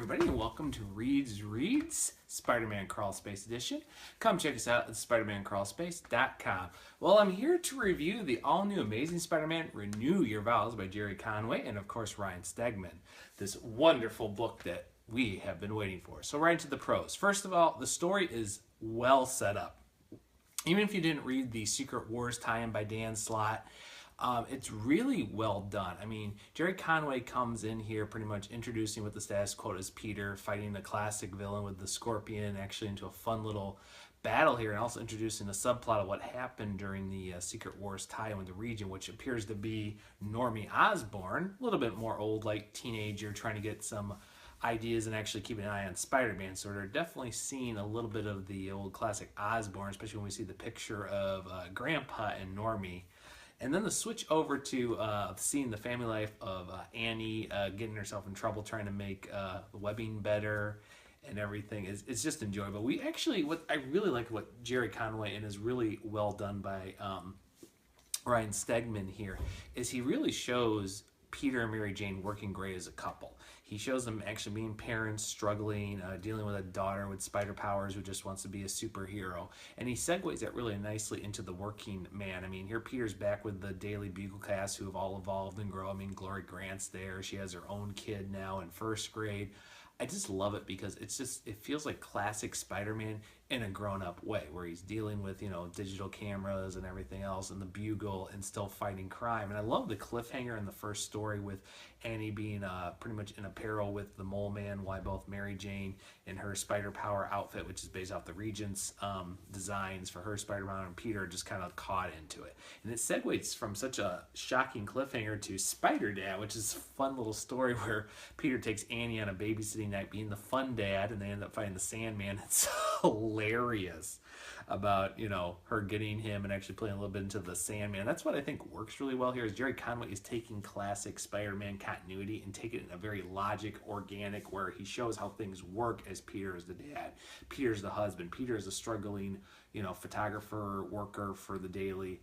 everybody, and welcome to Reads Spider-Man Crawl Space Edition. Come check us out at spidermancrawlspace.com. Well, I'm here to review the all-new Amazing Spider-Man Renew Your Vows by Conway and, of course, Ryan Stegman. This wonderful book that we have been waiting for. So right into the pros. First of all, the story is well set up. Even if you didn't read the Secret Wars tie-in by Dan Slott, it's really well done. I mean, Conway comes in here pretty much introducing what the status quo is Peter, fighting the classic villain with the Scorpion, actually into a fun little battle here, and also introducing the subplot of what happened during the Secret Wars tie-in with the region, which appears to be Normie Osborn, a little bit more old, like teenager, trying to get some ideas and actually keep an eye on Spider-Man. So they're definitely seeing a little bit of the old classic Osborn, especially when we see the picture of Grandpa and Normie. And then the switch over to seeing the family life of Annie getting herself in trouble trying to make the webbing better and everything it's just enjoyable. What I really like what Jerry Conway, and is really well done by Ryan Stegman here, is he really shows Peter and Mary Jane working great as a couple. He shows them actually being parents, struggling, dealing with a daughter with spider powers who just wants to be a superhero. And he segues that really nicely into the working man. I mean, here Peter's back with the Daily Bugle cast who have all evolved and grown. I mean, Glory Grant's there. She has her own kid now in first grade. I just love it because it feels like classic Spider-Man in a grown-up way, where he's dealing with, digital cameras and everything else and the Bugle and still fighting crime. And I love the cliffhanger in the first story with Annie being pretty much in apparel with the Mole Man, while both Mary Jane in her Spider Power outfit, which is based off the Regent's designs for her Spider-Man, and Peter just kind of caught into it. And it segues from such a shocking cliffhanger to Spider-Dad, which is a fun little story where Peter takes Annie on a babysitting night being the fun dad, and they end up fighting the Sandman. It's hilarious about her getting him and actually playing a little bit into the Sandman. That's what I think works really well here, is Jerry Conway is taking classic Spider-Man continuity and taking it in a very logic, organic, where he shows how things work as Peter is the dad, Peter's the husband, Peter is a struggling photographer, worker for the Daily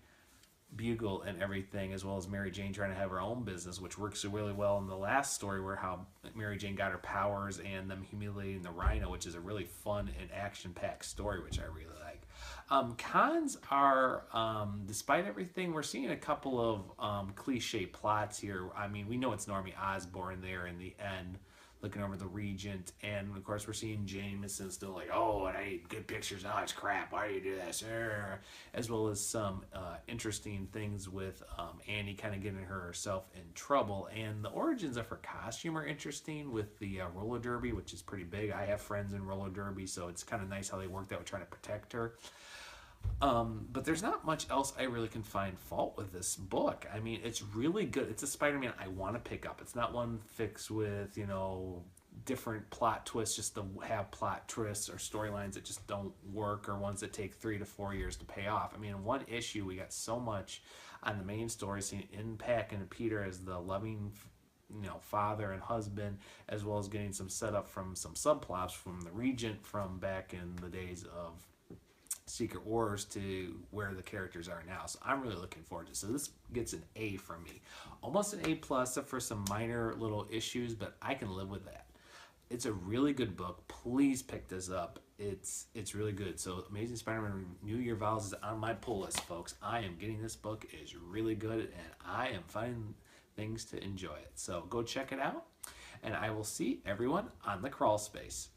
Bugle and everything, as well as Mary Jane trying to have her own business, which works really well in the last story, where how Mary Jane got her powers and them humiliating the Rhino, which is a really fun and action-packed story, which I really like. Cons are, despite everything, we're seeing a couple of cliche plots here. I mean, we know it's Normie Osborn there in the end, looking over the Regent, and of course we're seeing Jameson still like, oh, and I need good pictures, oh, it's crap, why do you do this, as well as some interesting things with Annie kind of getting herself in trouble, and the origins of her costume are interesting with the roller derby, which is pretty big. I have friends in roller derby, so it's kind of nice how they worked out with trying to protect her. But there's not much else I really can find fault with this book. I mean, it's really good. It's a Spider-Man I want to pick up. It's not one fixed with, different plot twists just to have plot twists or storylines that just don't work, or ones that take 3 to 4 years to pay off. I mean, in one issue, we got so much on the main story, seeing Impact and Peter as the loving father and husband, as well as getting some setup from some subplots from the Regent from back in the days of Secret Wars to where the characters are now. So I'm really looking forward to it. So this gets an A from me. Almost an A+, except for some minor little issues, but I can live with that. It's a really good book. Please pick this up. It's really good. So Amazing Spider-Man Renew Your Vows is on my pull list, folks. I am getting this book. It is really good, and I am finding things to enjoy it. So go check it out, and I will see everyone on the crawl space.